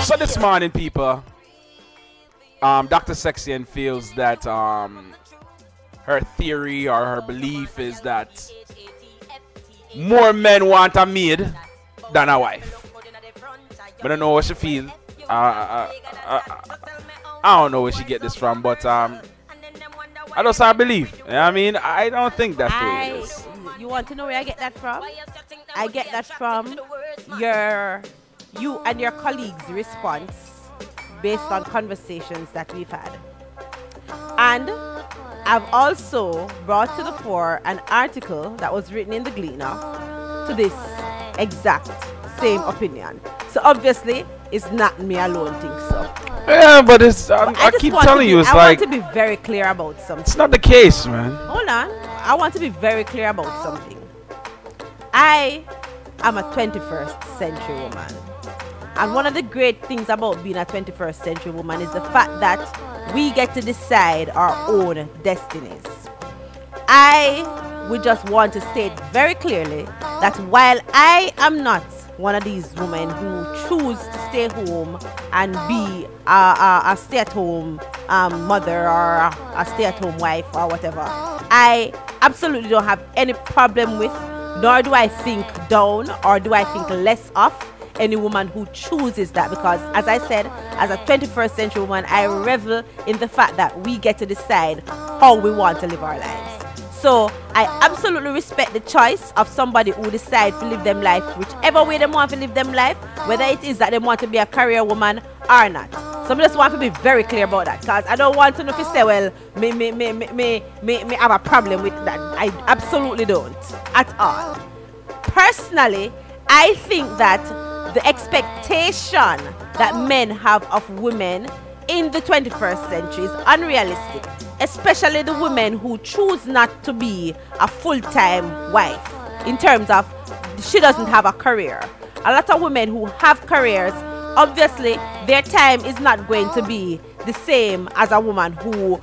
So this morning, people, Dr. Sexian feels that her theory or her belief is that more men want a maid than a wife. But I don't know what she feels. I don't know where she get this from, but I just I believe. You know what I mean, I don't think that's the way it is. You want to know where I get that from? I get that from you and your colleagues' response based on conversations that we've had. And I've also brought to the fore an article that was written in the Gleaner to this exact same opinion. So obviously, it's not me alone think so. Yeah, but it's I keep telling you, it's I like want to be very clear about something. It's not the case, man. Hold on. I want to be very clear about something. I am a 21st century woman. And one of the great things about being a 21st century woman is the fact that we get to decide our own destinies. I would just want to state very clearly that while I am not one of these women who choose to stay home and be a stay-at-home mother or a stay-at-home wife or whatever, I absolutely don't have any problem with, nor do I think down or do I think less of any woman who chooses that, because as I said, as a 21st century woman, I revel in the fact that we get to decide how we want to live our lives. So I absolutely respect the choice of somebody who decides to live them life whichever way they want to live them life, whether it is that they want to be a career woman or not. So I just want to be very clear about that, because I don't want to know if you say, well, me have a problem with that. I absolutely don't at all. Personally, I think that the expectation that men have of women in the 21st century is unrealistic, especially the women who choose not to be a full-time wife, in terms of she doesn't have a career. A lot of women who have careers, obviously their time is not going to be the same as a woman who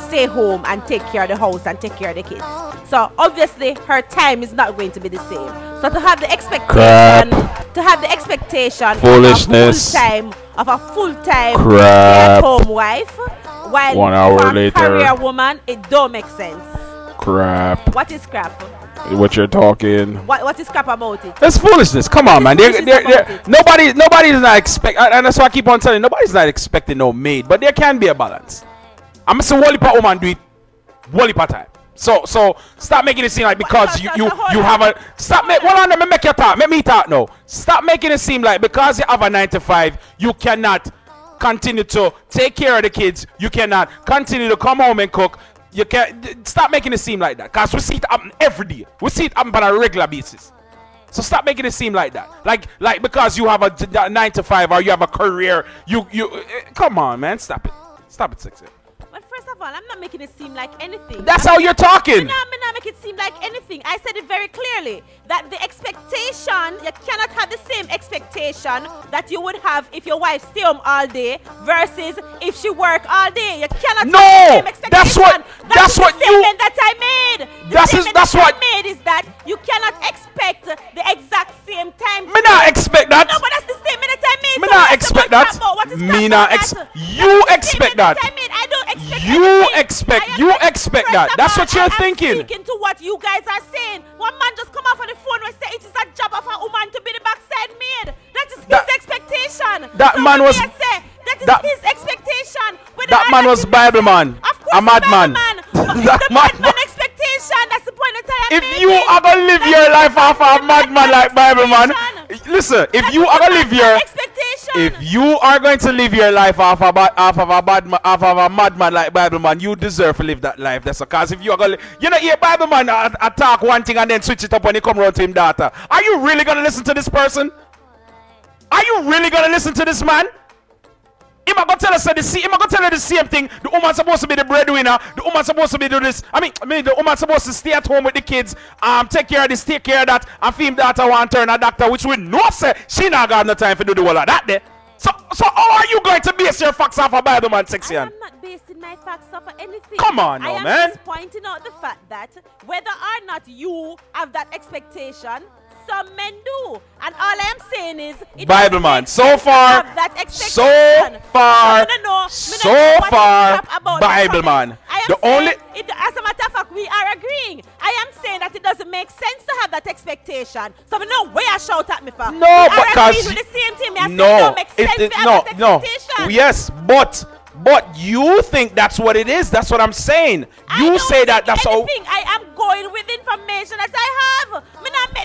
stay home and take care of the house and take care of the kids. So obviously her time is not going to be the same. So to have the expectation foolishness of a full-time stay-at-home wife while 1 hour later career woman, it don't make sense. Crap. What is crap? What you're talking? What is crap about it? That's foolishness. Come on, man. Nobody's not expect, and that's why I keep on telling you, nobody's not expecting no maid, but there can be a balance. I'm saying wally part woman do it wally part time. So stop making it seem like because you have a let me make your talk. Let me talk now. Stop making it seem like because you have a 9 to 5, you cannot continue to take care of the kids. You cannot continue to come home and cook. You can't stop making it seem like that. Because we see it happen every day. We see it happen on a regular basis. So stop making it seem like that. Like because you have a 9 to 5 or you have a career, you come on, man. Stop it. Stop it, Sexy. But first of all, I'm not making it seem like anything. That's how you're talking. No, I'm not making it seem like anything. I said it very clearly that the expectation, you cannot have the same expectation that you would have if your wife stay home all day versus if she work all day. You cannot have the same expectation. That's what statement that I made. That's what I made is that you cannot expect the exact same time. Me not expect that. No, but that's the statement that I made. Me not expect that. Me not expect. You expect that. I don't expect. You expect that. That's what you're thinking. Speaking to what you guys are saying. One man just come off on the phone and say it is a job of a woman to be the backside maid. That is his expectation. That man was. That is his expectation. That man was Bible man. A madman. The madman expectation. That's the point that I am making. If you are gonna live your life off a madman like Bible man, listen. If you are gonna live your if you are going to live your life off of a madman like Bible man, you deserve to live that life. That's because if you are gonna, hear Bible man attack one thing and then switch it up when he come around to him data. Are you really gonna listen to this person? Are you really gonna listen to this man? Him gonna tell us the same thing. The woman supposed to be the breadwinner. The woman supposed to be do this. I mean, the woman supposed to stay at home with the kids. Take care of this, take care of that. And film daughter want to turn a doctor, which we know say she not got no time for do the whole of that there. So how are you going to base your facts off of Bible man, Sexian? I'm not basing my facts off of anything. Come on now, man. I am just pointing out the fact that whether or not you have that expectation, some men do. And all I am saying is, Bible man, so far, Bible man. The only, as a matter of fact, we are agreeing. I am saying that it doesn't make sense to have that expectation. So no way I shout at me for. No, because with the same thing. No, make sense no. Yes, but you think that's what it is. That's what I'm saying. You say that that's all. I am going with information that I have.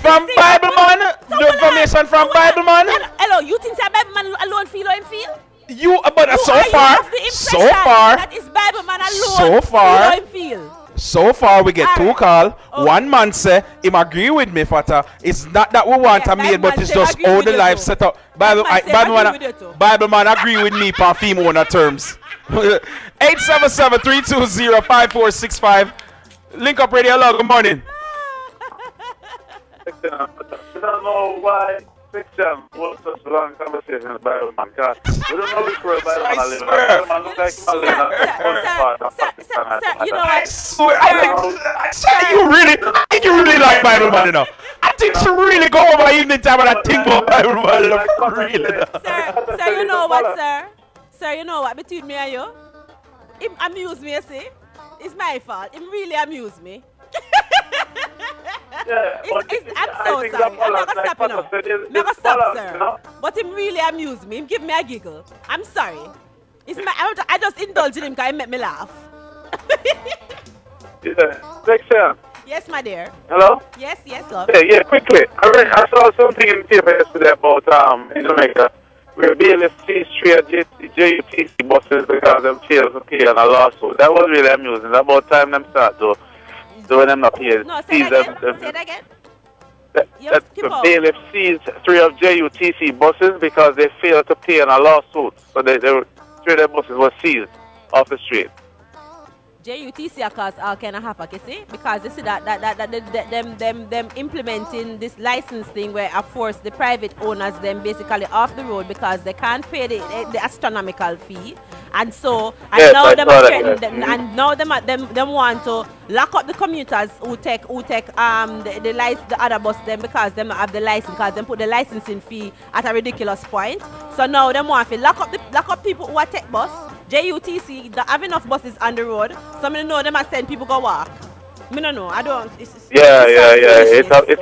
From Bible man, the information from Bible man. Hello, you think that Bible man alone feel how him feel? You, but so far, that is Bible man alone. So far, we get two calls. One man say him agree with me, Fatta. It's not that we want a maid, but it's just how the life set up. Bible man agree with me for female owner terms. 877-320-5465. Link up radio. Hello, good morning. I don't know why fiction was such a long conversation with Bible man. We don't know which word Bible man live in. Bible man look like Sir, you know what? I swear, I think you really like Bible man enough. I think she really go over evening time and I think about Bible man enough. Really. Sir, you know what, sir? Sir, you know what? Between me and you, him amuse me, you see? It's my fault. Him really amuse me. Yeah, I'm so sorry. I'm not gonna stop, you know. I'm not gonna stop, sir. But him really amuse me. Him give me a giggle. I'm sorry. I just indulge in him because he make me laugh. Yeah. Section. Yes, my dear. Hello? Yes, love. Yeah, quickly. I saw something in the paper yesterday about in Jamaica. Where bailiff seized 3 JUTC buses because them failed to pay on a lawsuit. That was really amusing. About time them start to when them not paid. No, say it again. The bailiff seized 3 of JUTC buses because they failed to pay on a lawsuit. So 3 of their buses were seized off the street. JUTC cause all kind of havoc, you see? Because you see that them implementing this license thing where of course the private owners them basically off the road because they can't pay the astronomical fee. And so now them want to lock up the commuters who take the other bus them because them not have the license because them put the licensing fee at a ridiculous point. So now them want to lock up people who are take bus. JUTC, they have enough buses on the road. Some of them know them are send people go walk. I don't know. I don't. It's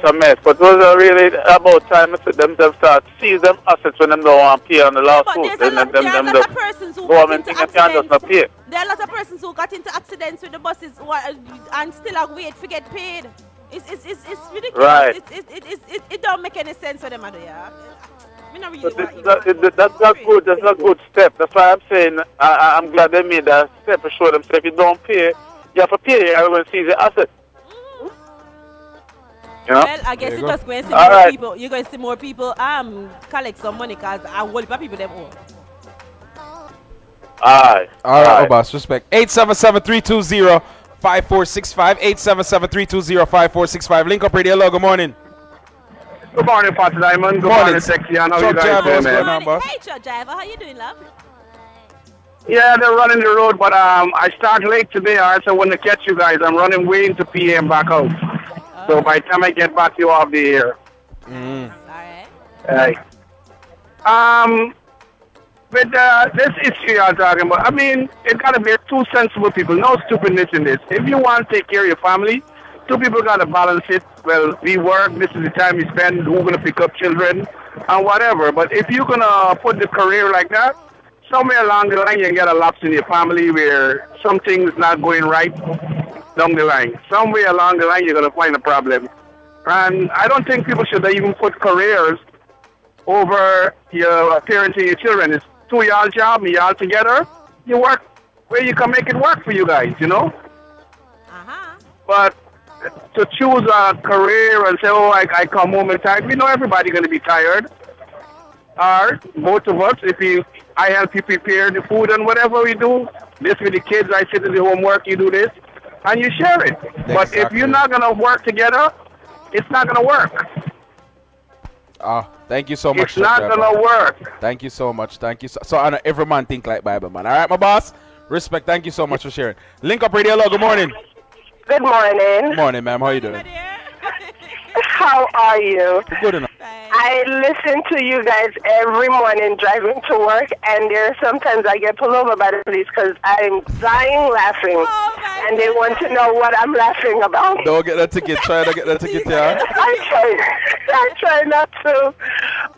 a mess. But those are really about time for them to start seize them assets when them don't want to pay on the lawsuit. There are a lot of persons who got into accidents. There are a lot of persons who got into accidents with the buses and still are wait to get paid. It's ridiculous. Right. It don't make any sense for them, yeah. Really that's not good. That's not a good step. That's why I'm saying I'm glad they made that step to show them. So if you don't pay, you have to pay. I'm going to seize the asset. You know? Well, I guess you're just going to see more people. You're going to see more people collect some money because a whole lot of people them own. All right, boss. Respect. 877-320-5465. 877-320-5465. Link up radio. Hello. Good morning. Good morning, Fatta Diamond. Good morning, Sexy. How you guys doing, man? Hey, truck driver. How you doing, love? Yeah, they're running the road, but I start late today. So when they catch you guys, I'm running way into PA and back out. So by the time I get back, you off the air. All right. With this issue you're talking about, I mean, it got to be two sensible people. No stupidness in this. If you want to take care of your family, two people got to balance it. Well, we work, this is the time we spend, we're going to pick up children and whatever. But if you're going to put the career like that, somewhere along the line you get a lapse in your family where something's not going right down the line. Somewhere along the line you're going to find a problem. And I don't think people should even put careers over your parenting your children. It's two of y'all job, y'all together. You work where you can make it work for you guys, you know? But to choose a career and say, oh, I come home and tired. We know everybody's going to be tired. Or both of us, I help you prepare the food and whatever we do. This with the kids, I sit in the homework, you do this, and you share it. Exactly. But if you're not going to work together, it's not going to work. Thank you so much. It's not going to work. Thank you so much. Thank you. So I know every man think like Bible, man. All right, my boss? Respect. Thank you so much for sharing. Link up radio. Hello. Good morning. Good morning. Good morning, ma'am. How you doing? How are you? Good enough. I listen to you guys every morning driving to work, and there are sometimes I get pulled over by the police because I'm dying laughing, and they want to know what I'm laughing about. Don't get that ticket. Try to get that ticket, yeah. I try not to.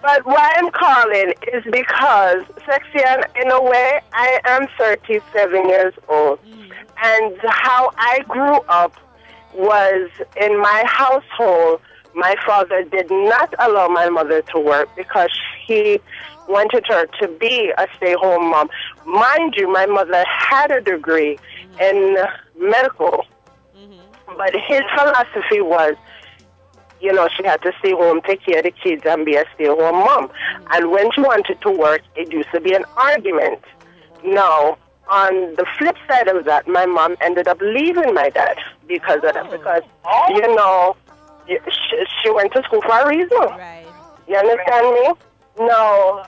But why I'm calling is because, Sexian, in a way, I am 37 years old, and how I grew up was in my household. My father did not allow my mother to work because he wanted her to be a stay-home mom. Mind you, my mother had a degree in medical, but his philosophy was, you know, she had to stay home, take care of the kids, and be a stay-home mom. And when she wanted to work, it used to be an argument. Now, on the flip side of that, my mom ended up leaving my dad because of that. Because, you know, she went to school for a reason. Right. You understand me? No,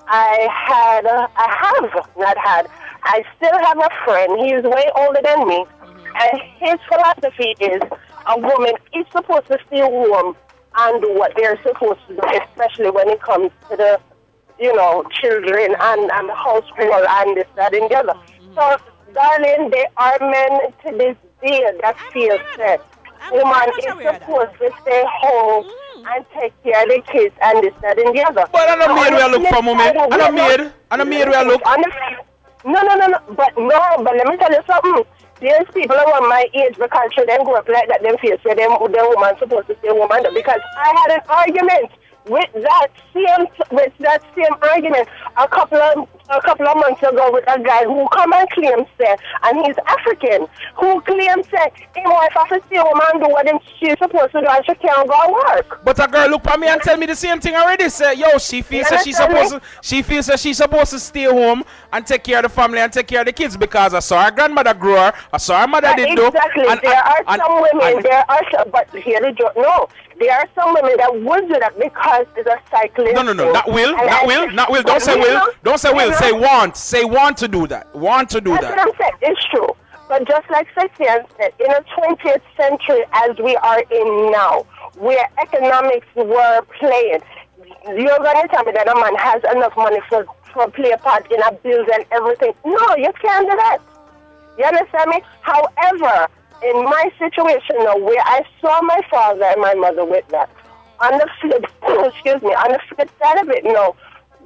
I still have a friend. He's way older than me. And his philosophy is a woman is supposed to stay home and do what they're supposed to do, especially when it comes to the, you know, children and the household and this, that, and the other. So, darling, there are men to this day that feel that woman is supposed to stay home and take care of the kids and this, that, and the other. But I don't mean where I look for, mommy. I don't mean where I look. No. But let me tell you something. There's people around my age because children grow up like that, them feel so them woman supposed to stay woman. Because I had an argument with that same argument a couple of months ago with a guy who come and claims that, and he's African, who claims that his wife has to stay home and do what she's supposed to do and she can't go work. But a girl look at me and tell me the same thing already. Say, yo, she feels that she's supposed to stay home and take care of the family and take care of the kids because I saw her grandmother grow her, I saw her mother did do. Exactly. There are some women, but here the joke, no. There are some women that would do that because it's a cycling. No. Not will. Don't say will. Don't say will. Say want. Say want to do that. Want to do that. That's what I'm saying. It's true. But just like Sexian said, in the 20th century as we are in now, where economics were playing, you're going to tell me that a man has enough money for play a part in our bills and everything. No, you can't do that. You understand me? However, in my situation now, where I saw my father and my mother with that, on the flip, on the flip side of it, no,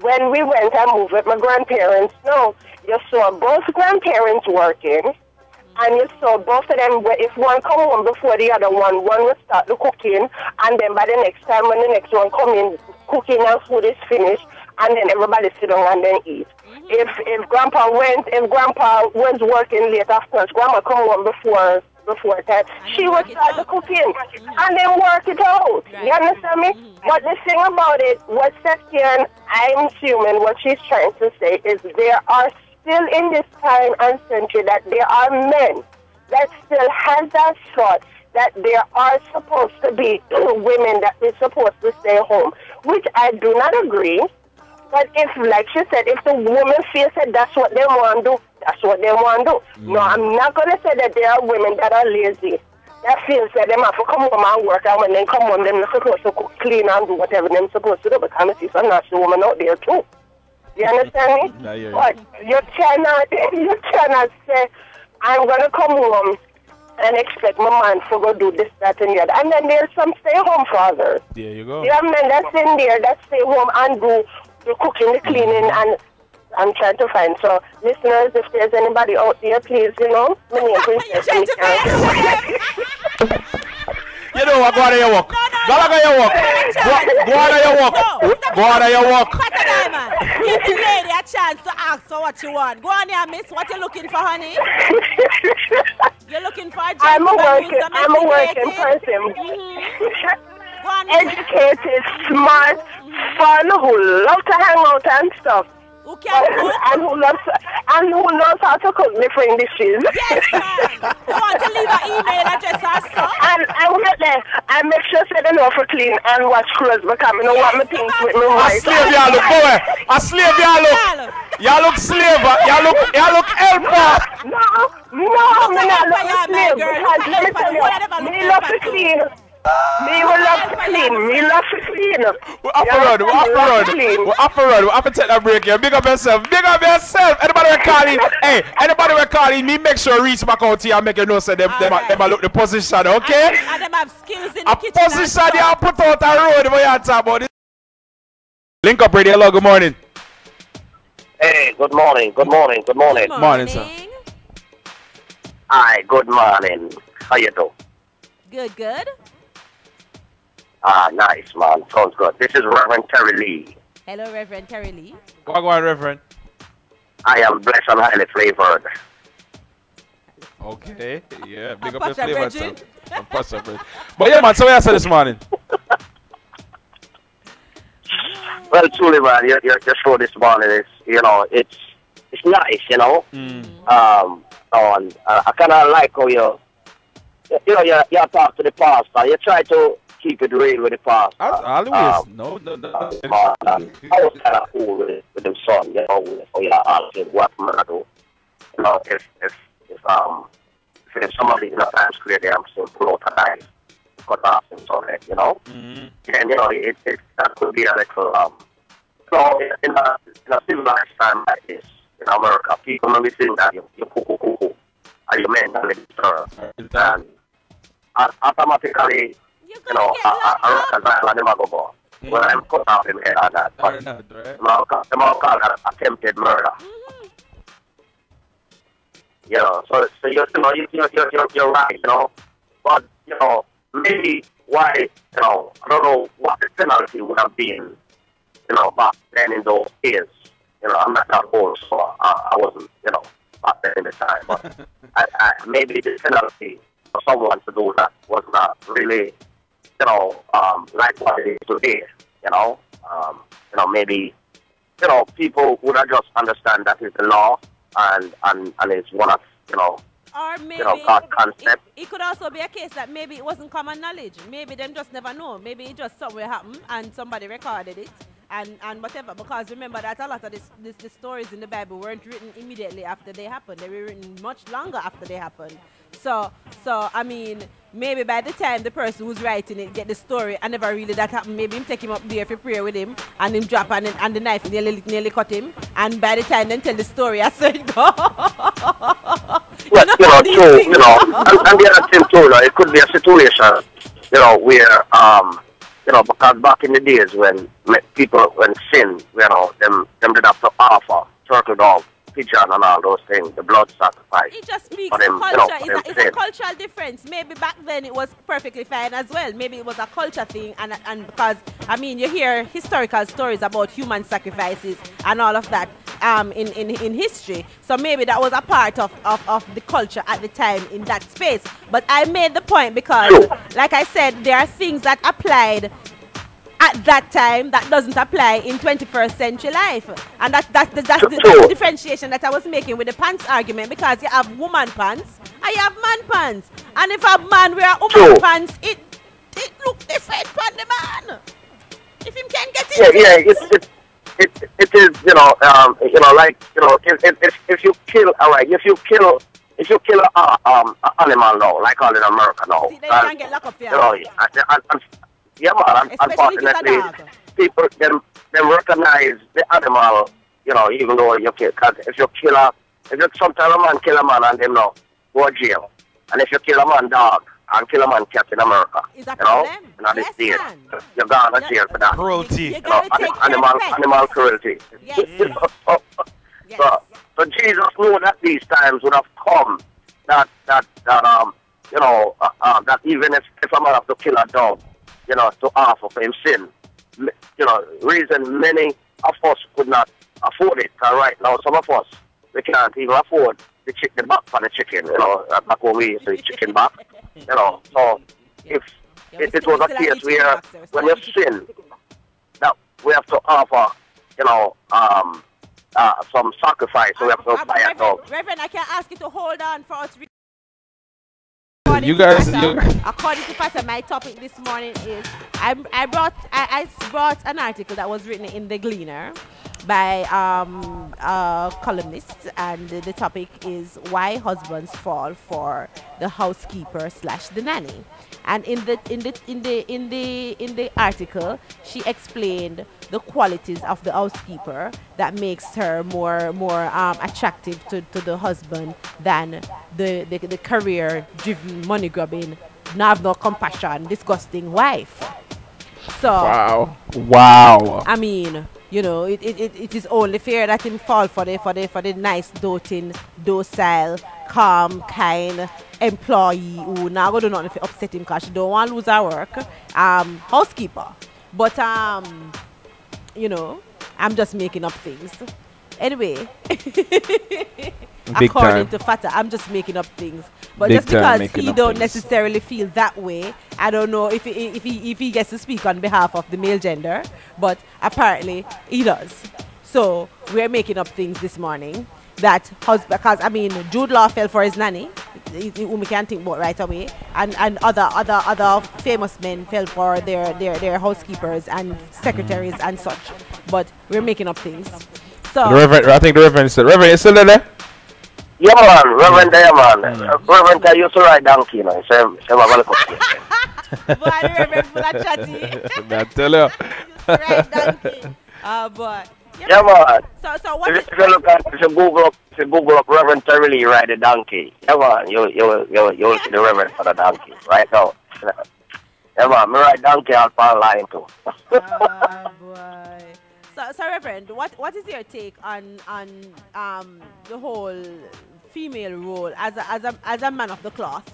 when we went and moved with my grandparents, no, you saw both grandparents working, and you saw both of them, if one come home before the other one would start the cooking, and then by the next time when the next one come in, cooking and food is finished, and then everybody sit down and then eat. If grandpa was working late afterwards, grandma come home before that, she would start the cooking and then work it out. Right. You understand me? But the thing about it, what Sexian, I'm assuming what she's trying to say is there are still in this time and century that there are men that still has that thought that there are supposed to be women that is supposed to stay home, which I do not agree. But if, like she said, if the woman feels that that's what they want to do, that's what they want to do. No, I'm not going to say that there are women that are lazy, that feels that they have to come home and work, and when they come home, they're supposed to cook, clean and do whatever they're supposed to do, because I see some nasty women out there too. You understand me? But you cannot say, I'm going to come home and expect my man to go do this, that, and the other. And then there's some stay-home fathers. There you go. There are men that's in there that stay home and do the cooking, the cleaning, and I'm trying to find. So, listeners, if there's anybody out there, please, you know, my name is You know what? Go out of your work. Go out of your work. Go out of your work. Go out of your work. Fatta Diamond, give the lady a chance to ask her what you want. Go on here, miss. What you looking for, honey? You're looking for a job. I'm a working person. Educated, smart, fun, who love to hang out and stuff. Who can cook? And who knows how to cook different dishes. Yes, ma'am. You want to leave an email address or so? And I will get there. I make sure say they know for clean and wash clothes because I don't want my things with me wife. A slave y'all look, boy. A slave y'all look. Y'all look slave. Y'all look helper. No, me not look slave. Because let me tell you, me love to clean. Me will love to clean. Me love to clean. We're up and run. We're up and take a break here. Big up yourself. Big up yourself. Anybody we're calling? Hey, anybody we're calling, me make sure reach back out here and make you know so them look the position, okay? And them have skills in the kitchen. A position you have put out a road where you talk about it. Link up radio. Hello, good morning. Hey, good morning. Morning, sir. Hi, good morning. How you do? Good. Ah, nice, man. Sounds good. This is Reverend Terry Lee. Hello, Reverend Terry Lee. Go on, Reverend. I am blessed and highly flavored. Okay, yeah, big up your flavor, sir. But yeah, man, so what you say this morning? Well, truly, man, your show this morning is, it's nice, And I kind of like how you talk to the pastor. You try to keep it real with the pastor. Always. No. I was kind of cool with the son, so you ask him what I'm gonna do. If somebody in a time square there, I'm still pull out a knife, cut off him something, And it that could be a little in a civilized time like this in America, people only think that you cuckoo, and you mentally disturbed, and automatically, I recognize them go. When I'm cut off him head and that, but them all call that attempted murder. So you're right, but maybe why, I don't know what the penalty would have been, back then in those days. I'm not that old, so I wasn't, back then in the time, but maybe the penalty for someone to do that was not really, like what it is today, maybe, people would have just understand that is the law, and it's one of, or maybe God's concept. It could also be a case that maybe it wasn't common knowledge. Maybe them just never know. Maybe it just somewhere happened and somebody recorded it and whatever. Because remember that a lot of the stories in the Bible weren't written immediately after they happened. They were written much longer after they happened. So I mean, maybe by the time the person who's writing it get the story and never really that happened, maybe him take him up there for prayer with him and him drop and the knife nearly cut him. And by the time then tell the story, I said go. Well, true, and the other thing too, it could be a situation, where, because back in the days when sin, them did have to offer turtle dove, pigeon and all those things, the blood sacrifice. It just speaks to culture. It's a cultural difference. Maybe back then it was perfectly fine as well. Maybe it was a culture thing, and because you hear historical stories about human sacrifices and all of that in history. So maybe that was a part of the culture at the time in that space. But I made the point because, like I said, there are things that applied at that time that doesn't apply in 21st century life, and that's the differentiation that I was making with the pants argument, because you have woman pants and you have man pants, and if a man wear woman pants, it look different from the man. If him can get it, it is if you kill if you kill an animal now, like all in America now, see, they can get locked up here. Yeah, man, unfortunately, people them recognize the animal, even though you kill. Because if sometimes a man kill a man and them now go to jail, and if you kill a man dog and kill a man cat in America, you're gone to jail for that. Cruelty, animal cruelty. Yes. So Jesus knew that these times would have come. That even if a man have to kill a dog, to offer for him sin. Reason many of us could not afford it. Right now, some of us, we can't even afford the back for the chicken, back when we used to eat chicken back, So if it was a case where when you sin, that we have to offer, some sacrifice, so we have to buy a dog. Reverend, I can ask you to hold on for us. You guys, according to Fatta, my topic this morning is I brought an article that was written in the Gleaner by a columnist, and the topic is why husbands fall for the housekeeper slash the nanny. And in the article, she explained the qualities of the housekeeper that makes her more attractive to the husband than the career driven, money grubbing, not have no compassion, disgusting wife. So Wow. I mean, it is only fair that him fall for the nice, doting, docile, calm, kind employee who now go do nothing to upset him because she don't want to lose her work. Housekeeper. But I'm just making up things. Anyway, according to Fatta, I'm just making up things. But Big just because making he up don't things. necessarily feel that way, I don't know if he gets to speak on behalf of the male gender, but apparently he does. So we're making up things this morning. That husband, because I mean, Jude Law fell for his nanny, whom we can't think about right away, and other famous men fell for their housekeepers and secretaries and such. But we're making up things. So The Reverend, I think the Reverend said, Reverend, you still there? Yeah, man, Reverend there, man. Reverend, I used to ride donkey, man. So I'm but the Reverend full of chatty. I tell you. Right, donkey. But Yeah, man. So what is If you look at, if you Google up Reverend Terrelly ride a donkey, yeah, man, you'll see the Reverend for the donkey right now. Yeah, man, me ride donkey out for line too. boy. So Reverend, what is your take on the whole female role as a man of the cloth?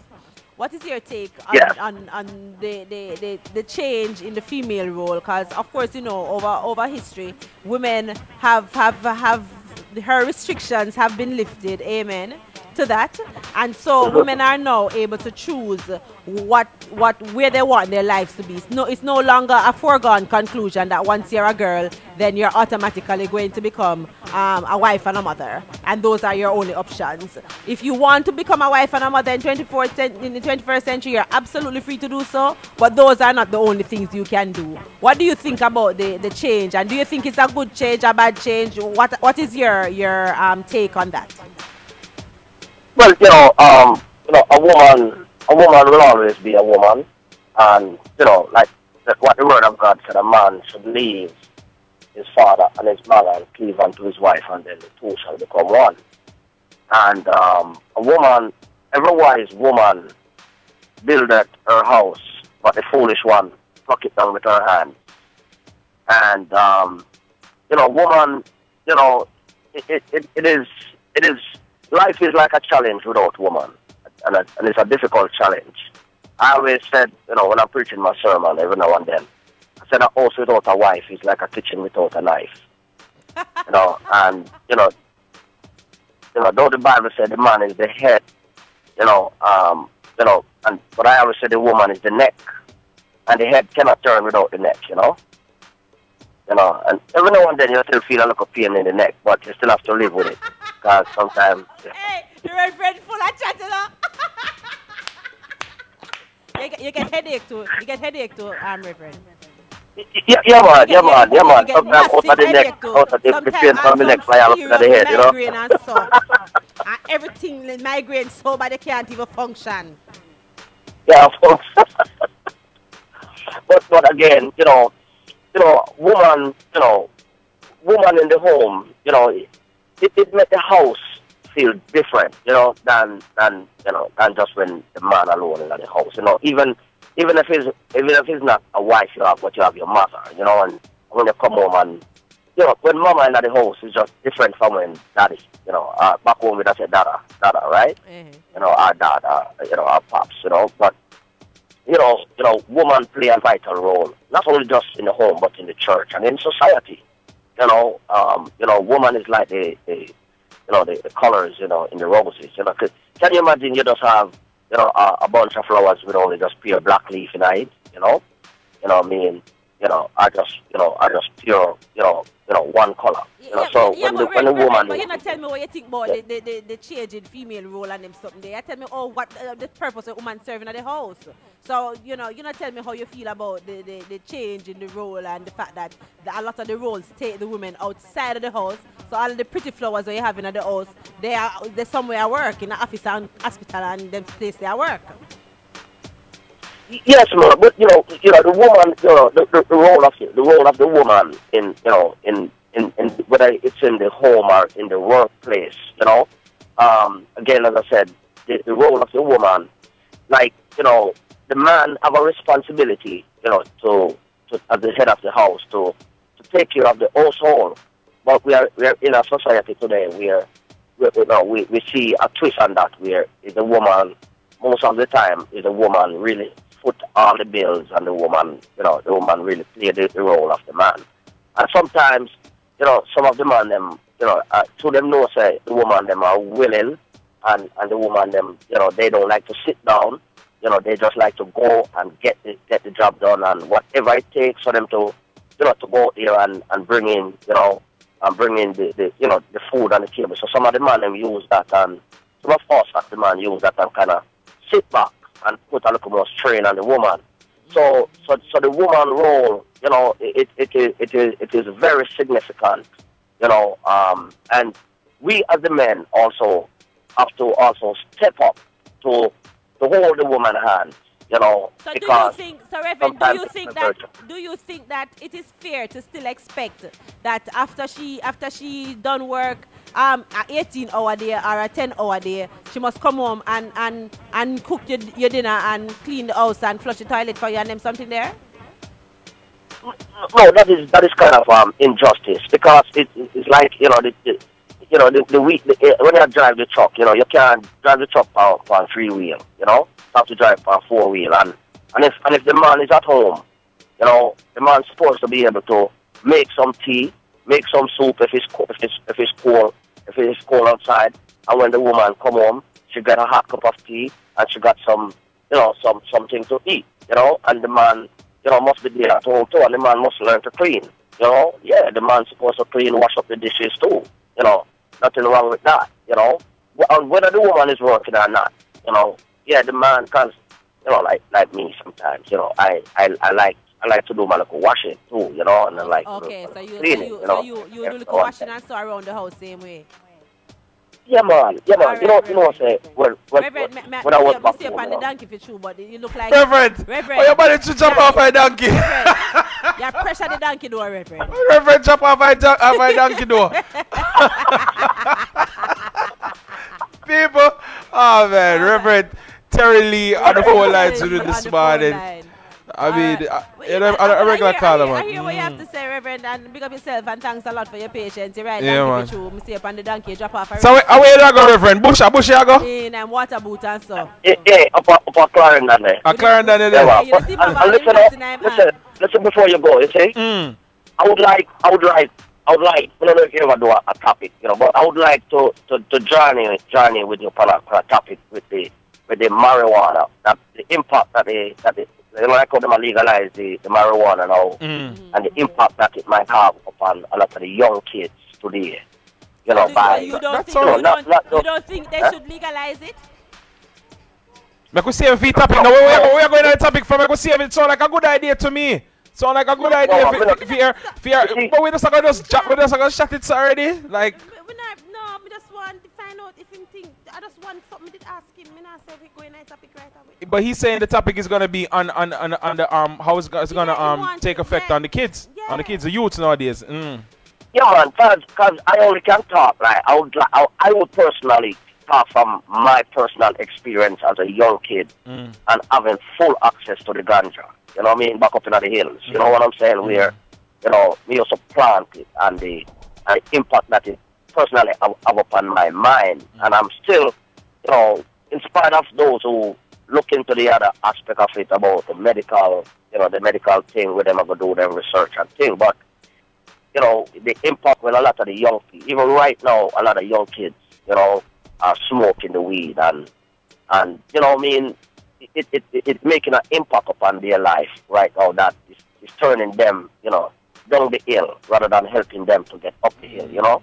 What is your take on the change in the female role? Because of course, over history, women have her restrictions have been lifted. Amen to that, and so women are now able to choose where they want their lives to be. It's no longer a foregone conclusion that once you're a girl, then you're automatically going to become a wife and a mother, and those are your only options. If you want to become a wife and a mother in the 21st century, you're absolutely free to do so, but those are not the only things you can do. What do you think about the change, and do you think it's a good change, a bad change? What is your take on that? Well, a woman will always be a woman, and like what the word of God said, a man should leave his father and his mother and cleave unto his wife, and then the two shall become one. And every wise woman buildeth her house, but the foolish one pluck it down with her hand. And woman, it is. Life is like a challenge without woman, and it's a difficult challenge. I always said, when I'm preaching my sermon every now and then, I said a house without a wife is like a kitchen without a knife. Though the Bible said the man is the head, but I always say the woman is the neck, and the head cannot turn without the neck, and every now and then you still feel a little pain in the neck, but you still have to live with it. Because sometimes... Hey, the Reverend full of chat, You get headache too. Reverend. Yeah, man. Sometimes out of the neck, out of the pain from the neck fly up to the head, Migraine and so. And everything migraine so bad they can't even function. Yeah, of course. but again, woman in the home, it makes the house feel different, than just when the man alone is at the house. Even if he's not a wife you have, but you have your mother, and when you come home and when mama is at the house, it's just different from when daddy, back home we just say dada, right? Mm-hmm. Our dad, our pops, but woman play a vital role, not only just in the home, but in the church and in society. Woman is like the colors, in the roses. Can you imagine you just have, a bunch of flowers with only just pure black leaf in it, are just pure, one color. So when the woman. But you not tell me what you think about the change in female role and them something there. You tell me what the purpose of woman serving at the house. So you not tell me how you feel about the change in the role and the fact that a lot of the roles take the women outside of the house. So all the pretty flowers that you have in the house, they're somewhere at work in the office and hospital and them place they work. Yes, man, but the woman, the role of the woman in whether it's in the home or in the workplace, again, as I said, the role of the woman, like, the man have a responsibility, to as the head of the house to take care of the household. But we are in a society today where we see a twist on that, where is a woman, most of the time, is a woman really put all the bills, and the woman really play the role of the man. And sometimes, some of the man them, to them know say the woman them are willing, and the woman them, they don't like to sit down. They just like to go and get the job done, and whatever it takes for them to go there and bring in, the food on the table. So some of the man them use that, and some of us as the man use that and kind of sit back and put a little more strain on the woman. So the woman role, it is very significant, and we as the men also have to also step up to hold the woman hand, So Reverend, do you think that it is fair to still expect that after she done work a 18-hour day or a 10-hour day, she must come home and cook your dinner and clean the house and flush the toilet for you and them something there? No, that is kind of injustice, because it's like when you drive the truck, you can't drive the truck on 3-wheel, you have to drive on 4-wheel, and if the man is at home, the man's supposed to be able to make some tea, make some soup if it's cold outside, and when the woman come home, she got a hot cup of tea and she got something to eat, and the man, must be there at home too, and the man must learn to clean, the man's supposed to clean, wash up the dishes too, nothing wrong with that, and whether the woman is working or not, the man can, like me sometimes, I like to do my little washing too, and I like cleaning, you do little washing and so around the house same way. Yeah, man. Right, you know, say when I was back home, on the donkey for true, but you look like Reverend. Oh, your body to jump off a donkey. You pressure the donkey door, Reverend. Reverend, jump off a donkey door. People, oh man, Reverend Terry Lee on the phone line to do this morning. I mean, a regular caller, man. I hear what you have to say, Reverend, and big up yourself, and thanks a lot for your patience. You're right, yeah, man. I see up on the donkey, drop off. So, where you go, Reverend? Bush you go? In water boot and so. Yeah, up a Clarendon there. A Clarendon there. Yeah, listen before you go, you see? I would like, I don't know if you ever do a topic, but I would like to journey with you on a topic with the marijuana, that the impact that like how they legalize the marijuana now, and the impact that it might have upon a lot of the young kids today. You don't think they should legalize it? I could save the topic. Now, where we are going to the topic from? I could save it. Sound like a good idea to me. Sound like a good idea. But we just going to shut it already. Like. No, we just want to find out if him think. I just want something to ask him. I not say we go in a topic right away. But he's saying the topic is going to be on the how it's going to take effect on the kids, the youths nowadays. Yeah, man, because I only can talk. Like I would personally talk from my personal experience as a young kid and having full access to the ganja. You know what I mean? Back up in the hills. You know what I'm saying? Where, me also plant it and the impact that it personally have upon my mind. And I'm still, in spite of those who look into the other aspect of it about the medical, the medical thing where they never do their research and thing. But, the impact when a lot of the young people, even right now, a lot of young kids, are smoking the weed and you know what I mean, it's making an impact upon their life right now that is turning them, down the hill rather than helping them to get up the hill, you know?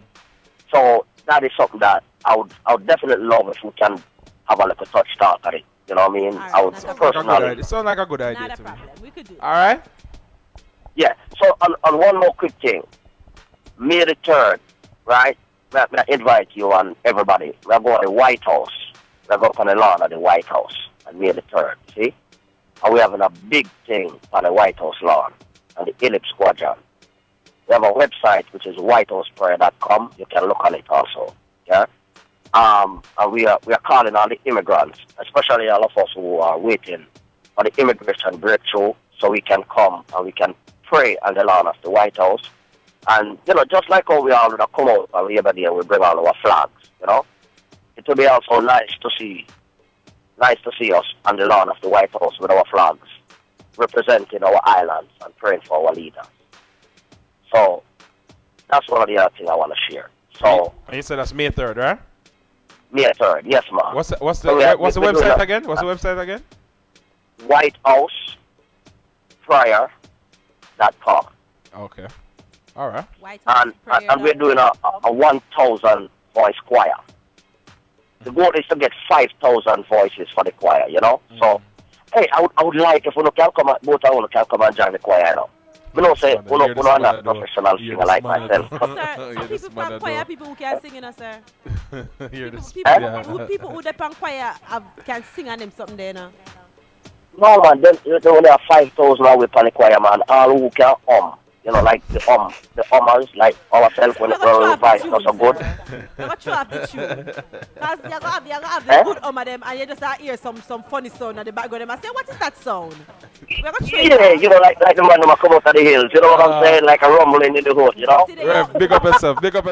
So that is something that I would definitely love if we can have a little touch talk at it. You know what I mean? Right, I would personally. It sounds like a good idea Not a to me. problem. We could do it. All right. Yeah. So on one more quick thing, May the 3rd, right? I invite you and everybody. We're going to the White House. We're going on the lawn of the White House on May the 3rd. See? And we're having a big thing on the White House lawn and the Ellipse Squadron. We have a website which is whitehouseprayer.com. You can look on it also. Yeah. And we are calling on the immigrants, especially all of us who are waiting for the immigration breakthrough, so we can come and we can pray on the lawn of the White House. And, you know, just like how we all come out and every day we bring all our flags, you know, it will be also nice to see us on the lawn of the White House with our flags, representing our islands and praying for our leaders. So that's one of the other things I want to share. So And you said that's May 3rd, right? May 3rd, yes, ma'am. What's the website again? What's the website again? whitehouseprayer.com. Okay. All right. And we're doing a 1,000 voice choir. The goal is to get 5,000 voices for the choir, you know? So, hey, I would like if we can come, both of us can come and join the choir, you know? We don't say, we're not a professional singer like myself. Sir, some people from choir, people who can sing, you know, sir. People who depend choir can sing on them something there, you know? No, man, they only have 5,000 away from the choir, man. All who can you know, like the ummers, like ourselves when the voice not so good. You're going to throw off the tune. Because you're going to have the good of them and you just hear some funny sound in the background. And I say, what is that sound? Yeah, you know, like the man who come out of the hills. You know what I'm saying? Like a rumbling in the hood, you know? Big up yourself. Big up yourself.